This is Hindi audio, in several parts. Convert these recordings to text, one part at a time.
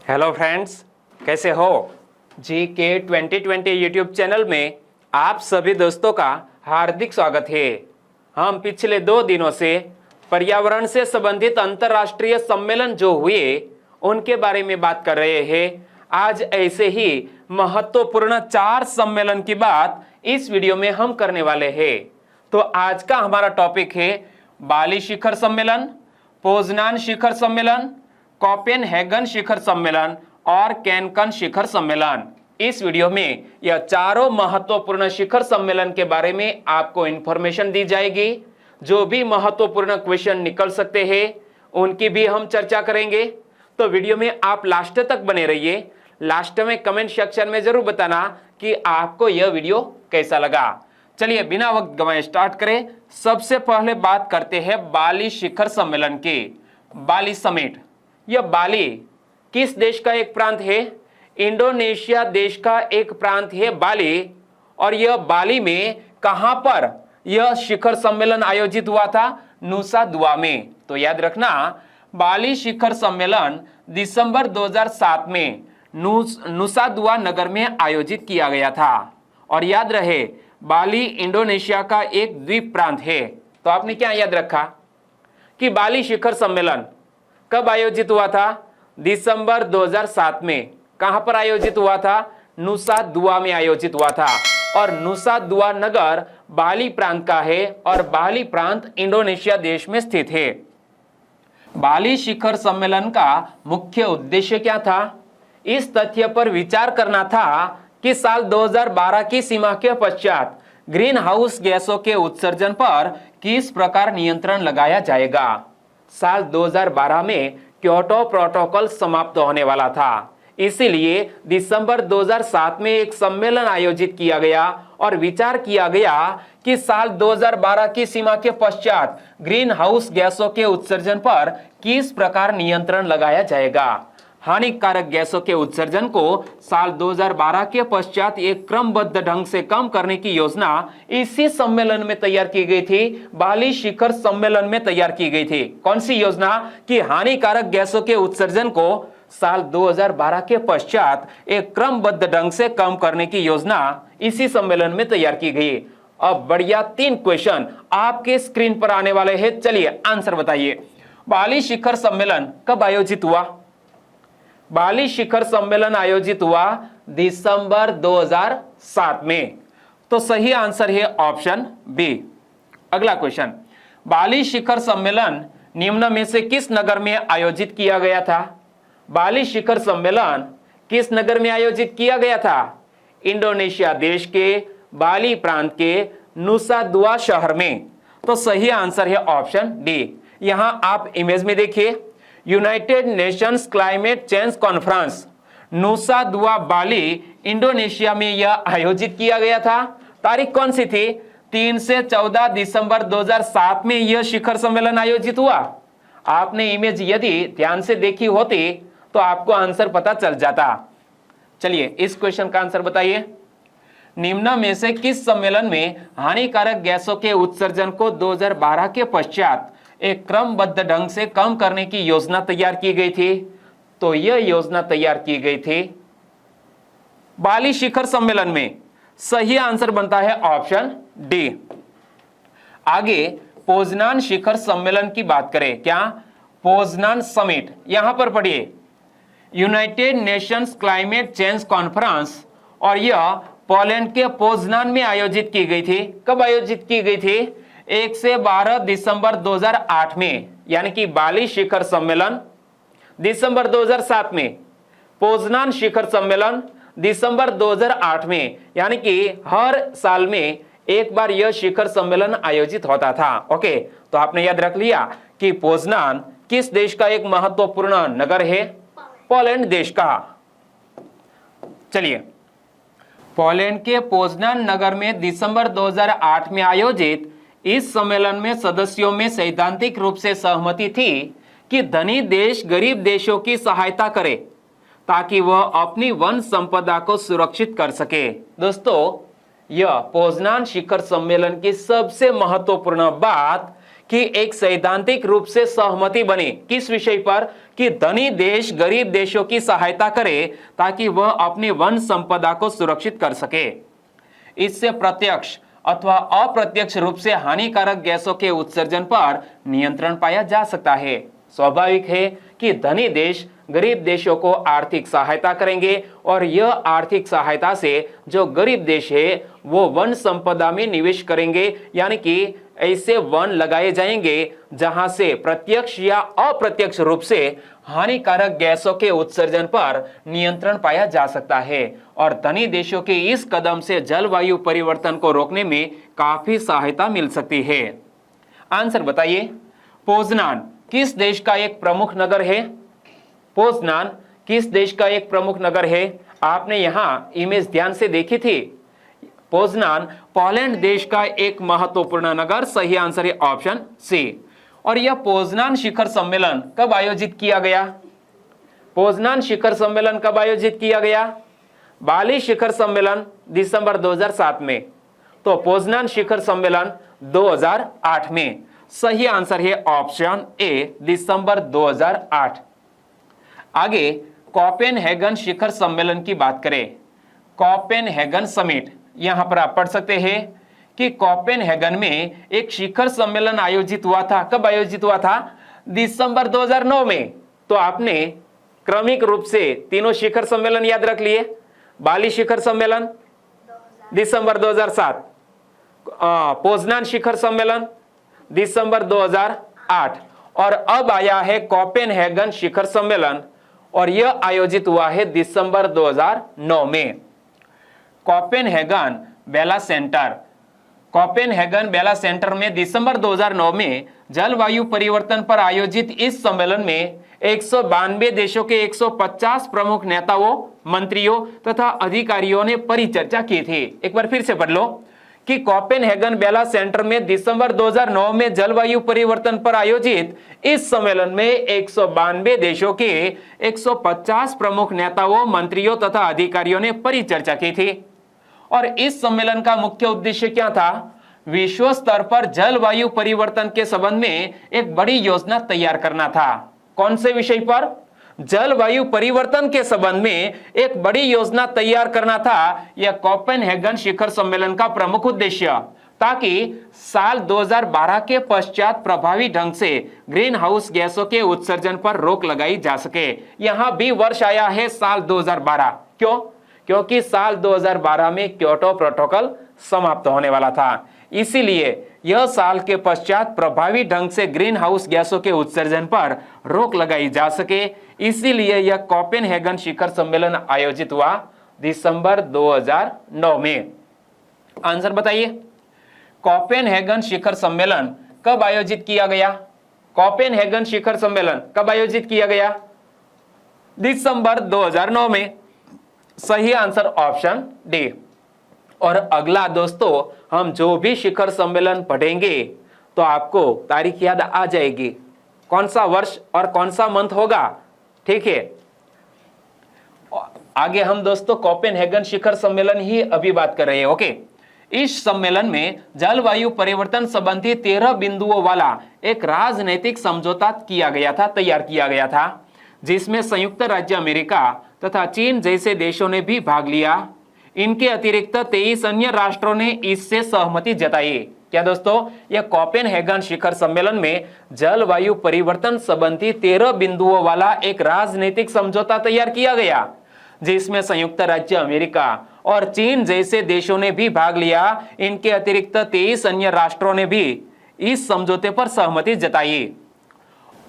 हेलो फ्रेंड्स, कैसे हो? GK 2020 यूट्यूब चैनल में आप सभी दोस्तों का हार्दिक स्वागत है। हम पिछले 2 दिनों से पर्यावरण से संबंधित अंतर्राष्ट्रीय सम्मेलन जो हुए उनके बारे में बात कर रहे हैं। आज ऐसे ही महत्वपूर्ण 4 सम्मेलन की बात इस वीडियो में हम करने वाले हैं। तो आज का हमारा टॉपिक है बाली शिखर सम्मेलन, पोजनान शिखर सम्मेलन, कोपेनहेगन शिखर सम्मेलन और कैनकन शिखर सम्मेलन। इस वीडियो में यह चारों महत्वपूर्ण शिखर सम्मेलन के बारे में आपको इंफॉर्मेशन दी जाएगी। जो भी महत्वपूर्ण क्वेश्चन निकल सकते हैं उनकी भी हम चर्चा करेंगे। तो वीडियो में आप लास्ट तक बने रहिए। लास्ट में कमेंट सेक्शन में जरूर बताना कि आपको यह वीडियो कैसा लगा। चलिए बिना वक्त गंवाए स्टार्ट करें। सबसे पहले बात करते हैं बाली शिखर सम्मेलन की। बाली समिट, यह बाली किस देश का एक प्रांत है? इंडोनेशिया देश का एक प्रांत है बाली। और यह बाली में कहां पर यह शिखर सम्मेलन आयोजित हुआ था? नुसा दुआ में। तो याद रखना, बाली शिखर सम्मेलन दिसंबर 2007 में नुसा दुआ नगर में आयोजित किया गया था। और याद रहे, बाली इंडोनेशिया का एक द्वीप प्रांत है। तो आपने क्या याद रखा कि बाली शिखर सम्मेलन कब आयोजित हुआ था? दिसंबर 2007 में। कहां पर आयोजित हुआ था? नुसा दुआ में आयोजित हुआ था। और नुसा दुआ नगर बाली प्रांत का है और बाली प्रांत इंडोनेशिया देश में स्थित है। बाली शिखर सम्मेलन का मुख्य उद्देश्य क्या था? इस तथ्य पर विचार करना था कि साल 2012 की सीमा के पश्चात ग्रीन हाउस गैसों के उत्सर्जन पर किस प्रकार नियंत्रण लगाया जाएगा। साल 2012 में क्योटो प्रोटोकॉल समाप्त होने वाला था, इसीलिए दिसंबर 2007 में एक सम्मेलन आयोजित किया गया और विचार किया गया कि साल 2012 की सीमा के पश्चात ग्रीन हाउस गैसों के उत्सर्जन पर किस प्रकार नियंत्रण लगाया जाएगा। हानिकारक गैसों के उत्सर्जन को साल 2012 के पश्चात एक क्रमबद्ध ढंग से कम करने की योजना इसी सम्मेलन में तैयार की गई थी। बाली शिखर सम्मेलन में तैयार की गई थी। कौन सी योजना? कि हानिकारक गैसों के उत्सर्जन को साल 2012 के पश्चात एक क्रमबद्ध ढंग से कम करने की योजना इसी सम्मेलन में तैयार की गई। अब बढ़िया 3 क्वेश्चन आपके स्क्रीन पर आने वाले हैं। चलिए आंसर बताइए। बाली शिखर सम्मेलन कब आयोजित हुआ? बाली शिखर सम्मेलन आयोजित हुआ दिसंबर 2007 में। तो सही आंसर है ऑप्शन बी। अगला क्वेश्चन, बाली शिखर सम्मेलन निम्न में से किस नगर में आयोजित किया गया था? बाली शिखर सम्मेलन किस नगर में आयोजित किया गया था? इंडोनेशिया देश के बाली प्रांत के नुसा दुआ शहर में। तो सही आंसर है ऑप्शन डी। यहां आप इमेज में देखिए, United Nations climate change conference नुसा दुआ बाली इंडोनेशिया में यह आयोजित किया गया था। तारीख कौन सी थी? 3 से 14 दिसंबर 2007 में यह शिखर सम्मेलन आयोजित हुआ। आपने इमेज यदि ध्यान से देखी होती तो आपको आंसर पता चल जाता। चलिए इस क्वेश्चन का आंसर बताइए। निम्न में से किस सम्मेलन में हानिकारक गैसों के उत्सर्जन को 2012 के पश्चात एक क्रमबद्ध ढंग से कम करने की योजना तैयार की गई थी? तो यह योजना तैयार की गई थी बाली शिखर सम्मेलन में। सही आंसर बनता है ऑप्शन डी। आगे पोजनान शिखर सम्मेलन की बात करें। क्या? Poznan summit. यहां पर पढ़िए, United Nations climate change conference, और यह पोलैंड के पोजनान में आयोजित की गई थी। कब आयोजित की गई थी? 1 से 12 दिसंबर 2008 में। यानी कि बाली शिखर सम्मेलन दिसंबर 2007 में, पोजनान शिखर सम्मेलन दिसंबर 2008 में। यानी कि हर साल में एक बार यह शिखर सम्मेलन आयोजित होता था। ओके, तो आपने याद रख लिया कि पोजनान किस देश का एक महत्वपूर्ण नगर है? पोलैंड देश का। चलिए, पोलैंड के पोजनान नगर में दिसंबर 2008 में आयोजित इस सम्मेलन में सदस्यों में सैद्धांतिक रूप से सहमति थी कि धनी देश गरीब देशों की सहायता करे ताकि वह अपनी वन संपदा को सुरक्षित कर सके। दोस्तों, यह पोजनान शिखर सम्मेलन की सबसे महत्वपूर्ण बात कि एक सैद्धांतिक रूप से सहमति बने। किस विषय पर? कि धनी देश गरीब देशों की सहायता करे ताकि वह अपनी वन संपदा को सुरक्षित कर सके। इससे प्रत्यक्ष अथवा अप्रत्यक्ष रूप से हानिकारक गैसों के उत्सर्जन पर नियंत्रण पाया जा सकता है। स्वाभाविक है कि धनी देश गरीब देशों को आर्थिक सहायता करेंगे और यह आर्थिक सहायता से जो गरीब देश है वो वन संपदा में निवेश करेंगे, यानी कि ऐसे वन लगाए जाएंगे जहां से प्रत्यक्ष या अप्रत्यक्ष रूप से हानिकारक गैसों के उत्सर्जन पर नियंत्रण पाया जा सकता है। और धनी देशों के इस कदम से जलवायु परिवर्तन को रोकने में काफी सहायता मिल सकती है। आंसर बताइए। पोजनान किस देश का एक प्रमुख नगर है? पोजनान किस देश का एक प्रमुख नगर है? आपने यहां इमेज ध्यान से देखी थी। पोजनान पोलैंड देश का एक महत्वपूर्ण नगर। सही आंसर है ऑप्शन सी। और यह पोजनान शिखर सम्मेलन कब आयोजित किया गया? पोजनान शिखर सम्मेलन कब आयोजित किया गया? बाली शिखर सम्मेलन दिसंबर 2007 में। तो पोजनान शिखर सम्मेलन 2008 में। सही आंसर है ऑप्शन ए, दिसंबर 2008। आगे कोपेनहेगन शिखर सम्मेलन की बात करें। कोपेनहेगन समिट, यहां पर आप पढ़ सकते हैं कि कोपेनहेगन में एक शिखर सम्मेलन आयोजित हुआ था। कब आयोजित हुआ था? दिसंबर 2009 में। तो आपने क्रमिक रूप से तीनों शिखर सम्मेलन याद रख लिए। बाली शिखर सम्मेलन दिसंबर 2007, पोजनान शिखर सम्मेलन दिसंबर 2008 और अब आया है कोपेनहेगन शिखर सम्मेलन और यह आयोजित हुआ है दिसंबर 2009 में। कोपेनहेगन बेला सेंटर, कोपेनहेगन बेला सेंटर में दिसंबर 2009 में जलवायु परिवर्तन पर आयोजित इस सम्मेलन में 192 देशों के 150 प्रमुख नेताओं, मंत्रियों तथा अधिकारियों ने परिचर्चा की थी। एक बार फिर से पढ़ लो कि कोपेनहेगन बेला सेंटर में दिसंबर 2009 में जलवायु परिवर्तन पर आयोजित इस सम्मेलन में 192 देशों के 150 प्रमुख नेताओं, मंत्रियों तथा अधिकारियों ने परिचर्चा की थी। और इस सम्मेलन का मुख्य उद्देश्य क्या था? विश्व स्तर पर जलवायु परिवर्तन के संबंध में एक बड़ी योजना तैयार करना था। कौन से विषय पर? जलवायु परिवर्तन के संबंध में एक बड़ी योजना तैयार करना था। यह कोपेनहेगन शिखर सम्मेलन का प्रमुख उद्देश्य, ताकि साल 2012 के पश्चात प्रभावी ढंग से ग्रीन हाउस गैसों के उत्सर्जन पर रोक लगाई जा सके। यहां भी वर्ष आया है साल 2012। क्यों? क्योंकि साल 2012 में क्योटो प्रोटोकॉल समाप्त होने वाला था, इसीलिए यह साल के पश्चात प्रभावी ढंग से ग्रीन हाउस गैसों के उत्सर्जन पर रोक लगाई जा सके। इसीलिए यह कोपेनहेगन शिखर सम्मेलन आयोजित हुआ दिसंबर 2009 में। आंसर बताइए। कोपेनहेगन शिखर सम्मेलन कब आयोजित किया गया? कोपेनहेगन शिखर सम्मेलन कब आयोजित किया गया? दिसंबर 2009 में। सही आंसर ऑप्शन डी। और अगला दोस्तों, हम जो भी शिखर सम्मेलन पढ़ेंगे तो आपको तारीख याद आ जाएगी, कौन सा वर्ष और कौन सा मंथ होगा। ठीक है, आगे हम दोस्तों कोपेनहेगन शिखर सम्मेलन ही अभी बात कर रहे हैं। ओके, इस सम्मेलन में जलवायु परिवर्तन संबंधी 13 बिंदुओं वाला एक राजनीतिक समझौता किया गया था, तैयार किया गया था, जिसमें संयुक्त राज्य अमेरिका तथा चीन जैसे देशों ने भी भाग लिया। इनके अतिरिक्त 23 अन्य राष्ट्रों ने इससे सहमति जताई। क्या दोस्तों? यह कोपेनहेगन शिखर सम्मेलन में जलवायु परिवर्तन संबंधी 13 बिंदुओं वाला एक राजनीतिक समझौता तैयार किया गया, जिसमें संयुक्त राज्य अमेरिका और चीन जैसे देशों ने भी भाग लिया। इनके अतिरिक्त 23 अन्य राष्ट्रों ने भी इस समझौते पर सहमति जताई।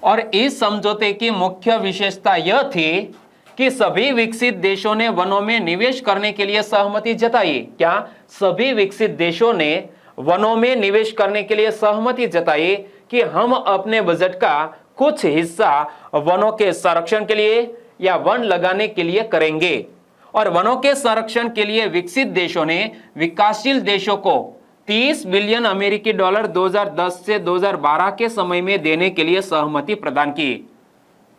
और इस समझौते की मुख्य विशेषता यह थी कि सभी विकसित देशों ने वनों में निवेश करने के लिए सहमति जताई। क्या? सभी विकसित देशों ने वनों में निवेश करने के लिए सहमति जताई कि हम अपने बजट का कुछ हिस्सा वनों के संरक्षण के लिए या वन लगाने के लिए करेंगे। और वनों के संरक्षण के लिए विकसित देशों ने विकासशील देशों को 30 बिलियन अमेरिकी डॉलर 2010 से 2012 के समय में देने के लिए सहमति प्रदान की।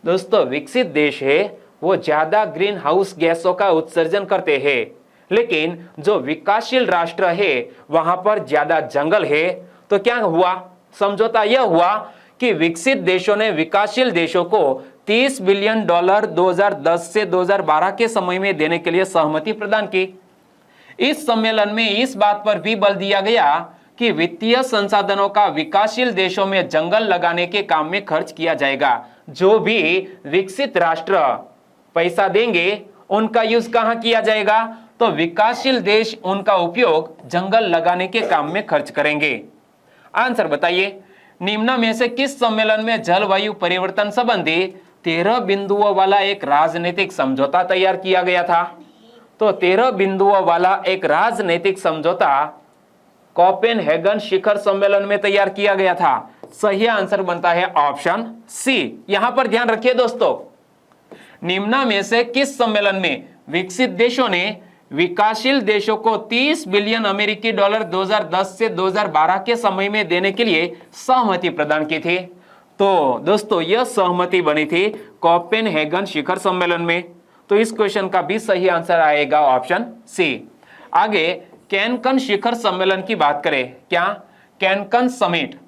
दोस्तों, विकसित देश है वो ज्यादा ग्रीन हाउस गैसों का उत्सर्जन करते हैं, लेकिन जो विकासशील राष्ट्र है वहां पर ज्यादा जंगल है। तो क्या हुआ समझौता यह हुआ कि विकसित देशों ने विकासशील देशों को $30 बिलियन 2010 से 2012 के समय में देने के लिए सहमति प्रदान की। इस सम्मेलन में इस बात पर भी बल दिया गया कि वित्तीय संसाधनों का विकासशील देशों में जंगल लगाने के काम में खर्च किया जाएगा। जो भी विकसित राष्ट्र पैसा देंगे उनका यूज कहां किया जाएगा, तो विकासशील देश उनका उपयोग जंगल लगाने के काम में खर्च करेंगे। आंसर बताइए, निम्न में से किस सम्मेलन में जलवायु परिवर्तन संबंधी 13 बिंदुओं वाला एक राजनीतिक समझौता तैयार किया गया था? तो 13 बिंदुओं वाला एक राजनीतिक समझौता कोपेनहेगन शिखर सम्मेलन में तैयार किया गया था। सही आंसर बनता है ऑप्शन सी। यहां पर ध्यान रखिए दोस्तों, निम्न में से किस सम्मेलन में विकसित देशों ने विकासशील देशों को $30 बिलियन अमेरिकी 2010 से 2012 के समय में देने के लिए सहमति प्रदान की थी? तो दोस्तों यह सहमति बनी थी कोपेनहेगन शिखर सम्मेलन में। तो इस क्वेश्चन का भी सही आंसर आएगा ऑप्शन सी। आगे कैनकन शिखर सम्मेलन की बात करें, क्या कैनकन समिट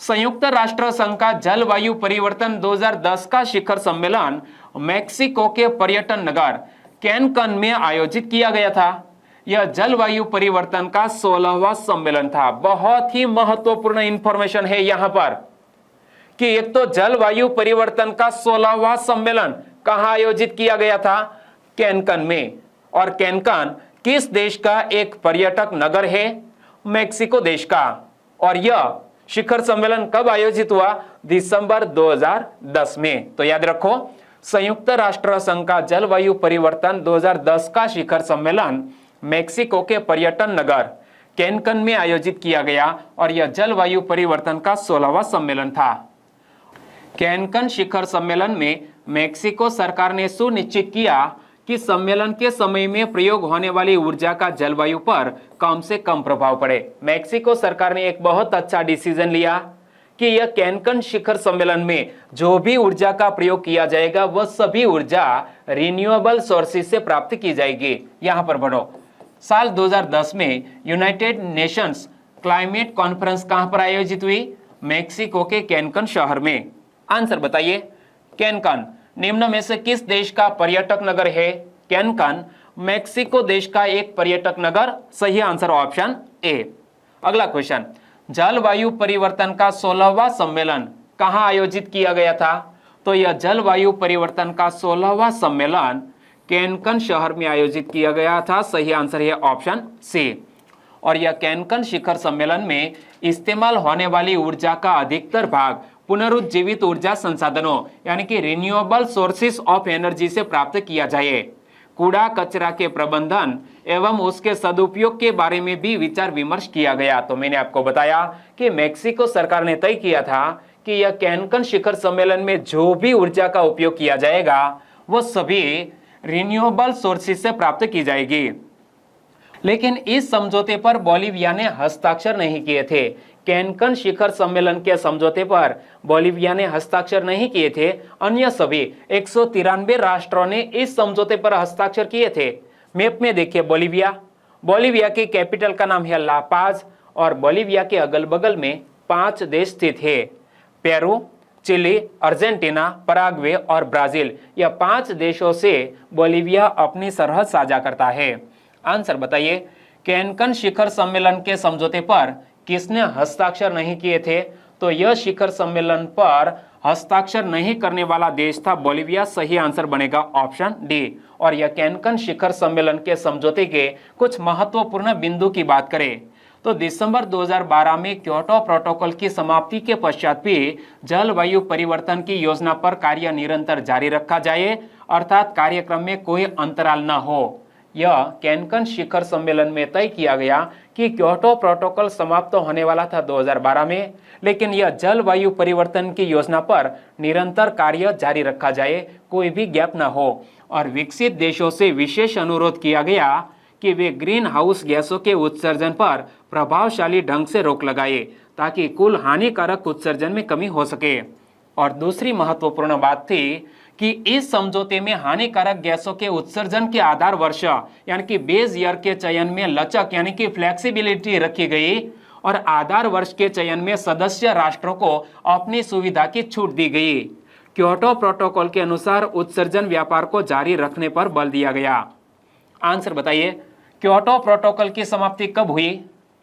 संयुक्त राष्ट्र संघ का जलवायु परिवर्तन 2010 का शिखर सम्मेलन मेक्सिको के पर्यटन नगर कैनकन में आयोजित किया गया था। यह जलवायु परिवर्तन का 16वां सम्मेलन था। बहुत ही महत्वपूर्ण इंफॉर्मेशन है यहां पर कि एक तो जलवायु परिवर्तन का 16वां सम्मेलन कहां आयोजित किया गया था? कैनकन में। और कैनकन किस देश का एक पर्यटक नगर है? मेक्सिको देश का। और यह शिखर सम्मेलन कब आयोजित हुआ? दिसंबर 2010 में। तो याद रखो, संयुक्त राष्ट्र संघ का जलवायु परिवर्तन 2010 का शिखर सम्मेलन मेक्सिको के पर्यटन नगर कैनकन में आयोजित किया गया और यह जलवायु परिवर्तन का 16वां सम्मेलन था। कैनकन शिखर सम्मेलन में मेक्सिको सरकार ने सुनिश्चित किया कि सम्मेलन के समय में प्रयोग होने वाली ऊर्जा का जलवायु पर कम से कम प्रभाव पड़े। मेक्सिको सरकार ने एक बहुत अच्छा डिसीजन लिया कि यह कैनकन शिखर सम्मेलन में जो भी ऊर्जा का प्रयोग किया जाएगा वह सभी ऊर्जा रिन्यूएबल सोर्सेज से प्राप्त की जाएगी। यहां पर बढ़ो, साल 2010 में यूनाइटेड नेशंस क्लाइमेट कॉन्फ्रेंस कहां पर आयोजित हुई? मेक्सिको के कैनकन शहर में। आंसर बताइए, कैनकन निम्न में से किस देश का पर्यटक नगर है? कैनकन मेक्सिको देश का एक पर्यटक नगर। सही आंसर ऑप्शन ए। अगला क्वेश्चन, जलवायु परिवर्तन का 16वां सम्मेलन कहां आयोजित किया गया था? तो यह जलवायु परिवर्तन का 16वां सम्मेलन कैनकन शहर में आयोजित किया गया था। सही आंसर है ऑप्शन सी। और यह कैनकन शिखर सम्मेलन में इस्तेमाल होने वाली ऊर्जा का अधिकतर भाग पुनरुज्जीवित ऊर्जा संसाधनों यानी कि रिन्यूएबल सोर्सेस ऑफ एनर्जी से प्राप्त किया जाए। कूड़ा कचरा के प्रबंधन एवं उसके सदुपयोग के बारे में भी विचार विमर्श किया गया। तो मैंने आपको बताया कि मेक्सिको सरकार ने तय किया था कि यह कैनकन शिखर सम्मेलन में जो भी ऊर्जा का उपयोग किया जाएगा वो सभी रिन्यूएबल सोर्सेस से प्राप्त की जाएगी। लेकिन इस समझौते पर बोलिविया ने हस्ताक्षर नहीं किए थे। कैनकन शिखर सम्मेलन के समझौते पर बोलिविया ने हस्ताक्षर नहीं किए थे। अन्य सभी 193 राष्ट्रों ने इस समझौते पर हस्ताक्षर किए थे। मैप में देखिए बोलिविया की कैपिटल का नाम है ला पाज और बोलिविया के अगल बगल में 5 देश स्थित है, पेरू, चिली, अर्जेंटीना, पराग्वे और ब्राजील। यह 5 देशों से बोलिविया अपनी सरहद साझा करता है। आंसर बताइए, कैनकन शिखर सम्मेलन के समझौते पर किसने हस्ताक्षर नहीं किए थे? तो यह शिखर सम्मेलन पर हस्ताक्षर नहीं करने वाला देश था बोलिविया। सही आंसर बनेगा ऑप्शन डी। और यह कैनकन शिखर सम्मेलन के समझौते के कुछ महत्वपूर्ण बिंदु की बात करें तो दिसंबर 2012 में क्योटो प्रोटोकॉल की समाप्ति के पश्चात भी जलवायु परिवर्तन की योजना पर कार्य निरंतर जारी रखा जाए, अर्थात कार्यक्रम में कोई अंतराल न हो। यह कैनकन शिखर सम्मेलन में तय किया गया कि क्योटो प्रोटोकॉल समाप्त होने वाला था 2012 में, लेकिन यह जलवायु परिवर्तन की योजना पर निरंतर कार्य जारी रखा जाए, कोई भी गैप न हो। और विकसित देशों से विशेष अनुरोध किया गया कि वे ग्रीन हाउस गैसों के उत्सर्जन पर प्रभावशाली ढंग से रोक लगाए ताकि कुल हानिकारक उत्सर्जन में कमी हो सके। और दूसरी महत्वपूर्ण बात थी कि इस समझौते में हानिकारक गैसों के उत्सर्जन के आधार वर्ष यानी कि बेस ईयर के चयन में लचक यानी कि फ्लेक्सिबिलिटी रखी गई और आधार वर्ष के चयन में सदस्य राष्ट्रों को अपनी सुविधा की छूट दी गई। क्योटो प्रोटोकॉल के अनुसार उत्सर्जन व्यापार को जारी रखने पर बल दिया गया। आंसर बताइए, क्योटो प्रोटोकॉल की समाप्ति कब हुई?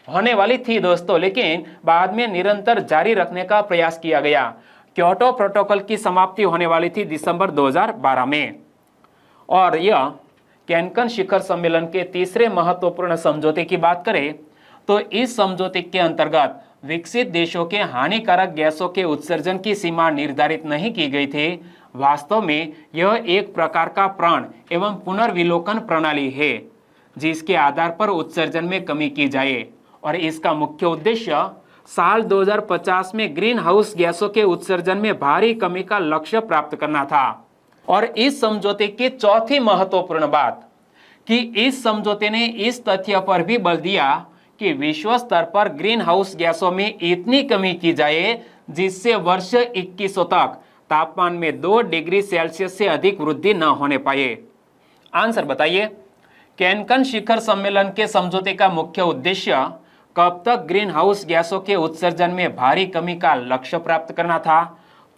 होने वाली थी दोस्तों, लेकिन बाद में निरंतर जारी रखने का प्रयास किया गया। क्योटो प्रोटोकॉल की समाप्ति होने वाली थी दिसंबर 2012 में। और यह कैनकन शिखर सम्मेलन के तीसरे महत्वपूर्ण समझौते की बात करें तो इस समझौते के अंतर्गत विकसित देशों के हानिकारक गैसों के उत्सर्जन की सीमा निर्धारित नहीं की गई थी। वास्तव में यह एक प्रकार का प्राण एवं पुनर्विलोकन प्रणाली है जिसके आधार पर उत्सर्जन में कमी की जाए, और इसका मुख्य उद्देश्य साल 2050 में ग्रीन हाउस गैसों के उत्सर्जन में भारी कमी का लक्ष्य प्राप्त करना था। और इस समझौते की चौथी महत्वपूर्ण बात कि इस समझौते ने इस तथ्य पर भी बल दिया कि विश्व स्तर पर ग्रीन हाउस गैसों में इतनी कमी की जाए जिससे वर्ष 2100 तक तापमान में 2 डिग्री सेल्सियस से अधिक वृद्धि न होने पाए। आंसर बताइए, कैनकन शिखर सम्मेलन के समझौते का मुख्य उद्देश्य कब तक ग्रीन हाउस गैसों के उत्सर्जन में भारी कमी का लक्ष्य प्राप्त करना था?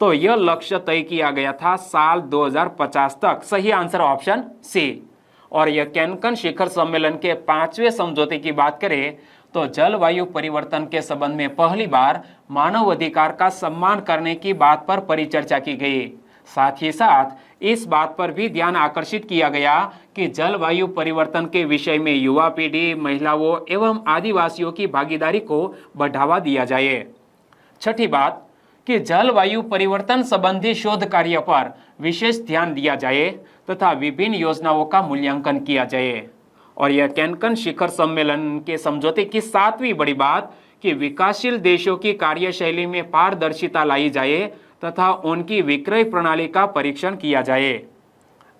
तो यह लक्ष्य तय किया गया था साल 2050 तक। सही आंसर ऑप्शन सी। और यह कैनकन शिखर सम्मेलन के 5वें समझौते की बात करें तो जलवायु परिवर्तन के संबंध में पहली बार मानव अधिकार का सम्मान करने की बात पर परिचर्चा की गई। साथ ही साथ इस बात पर भी ध्यान आकर्षित किया गया कि जलवायु परिवर्तन के विषय में युवा पीढ़ी, महिलाओं एवं आदिवासियों की भागीदारी को बढ़ावा दिया जाए। छठी बात कि जलवायु परिवर्तन संबंधी शोध कार्य पर विशेष ध्यान दिया जाए तथा विभिन्न योजनाओं का मूल्यांकन किया जाए। और यह कैनकन शिखर सम्मेलन के समझौते की 7वीं बड़ी बात कि विकासशील देशों की कार्यशैली में पारदर्शिता लाई जाए तथा उनकी विक्रय प्रणाली का परीक्षण किया जाए।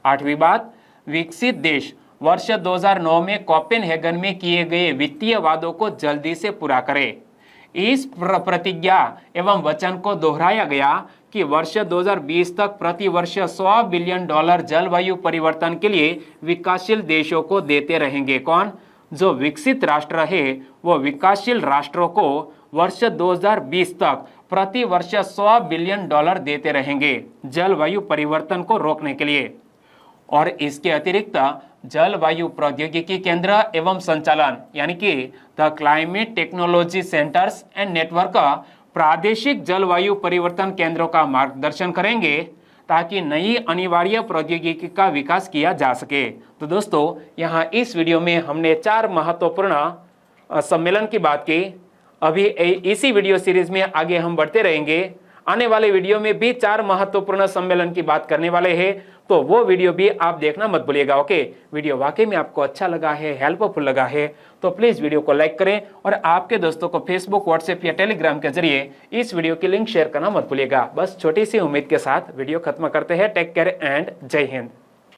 8वीं बात, विकसित देश वर्ष 2009 में कोपेनहेगन में किए गए वित्तीय वादों को जल्दी से पूरा करें। इस प्रतिज्ञा एवं वचन को दोहराया गया कि वर्ष 2020 तक प्रति वर्ष $100 बिलियन जलवायु परिवर्तन के लिए विकासशील देशों को देते रहेंगे। कौन? जो विकसित राष्ट्र है वो विकासशील राष्ट्रों को वर्ष 2020 तक प्रति वर्ष $100 बिलियन देते रहेंगे जलवायु परिवर्तन को रोकने के लिए। और इसके अतिरिक्त जलवायु प्रौद्योगिकी केंद्र एवं संचालन यानी कि the climate technology centres and network प्रादेशिक जलवायु परिवर्तन केंद्रों का मार्गदर्शन करेंगे ताकि नई अनिवार्य प्रौद्योगिकी का विकास किया जा सके। तो दोस्तों, यहाँ इस वीडियो में हमने 4 महत्वपूर्ण सम्मेलन की बात की। अभी इसी वीडियो सीरीज में आगे हम बढ़ते रहेंगे। आने वाले वीडियो में भी 4 महत्वपूर्ण सम्मेलन की बात करने वाले हैं, तो वो वीडियो भी आप देखना मत भूलिएगा। ओके, वीडियो वाकई में आपको अच्छा लगा है, हेल्पफुल लगा है तो प्लीज वीडियो को लाइक करें और आपके दोस्तों को फेसबुक, व्हाट्सएप या टेलीग्राम के जरिए इस वीडियो की लिंक शेयर करना मत भूलिएगा। बस छोटी सी उम्मीद के साथ वीडियो खत्म करते हैं। टेक केयर एंड जय हिंद।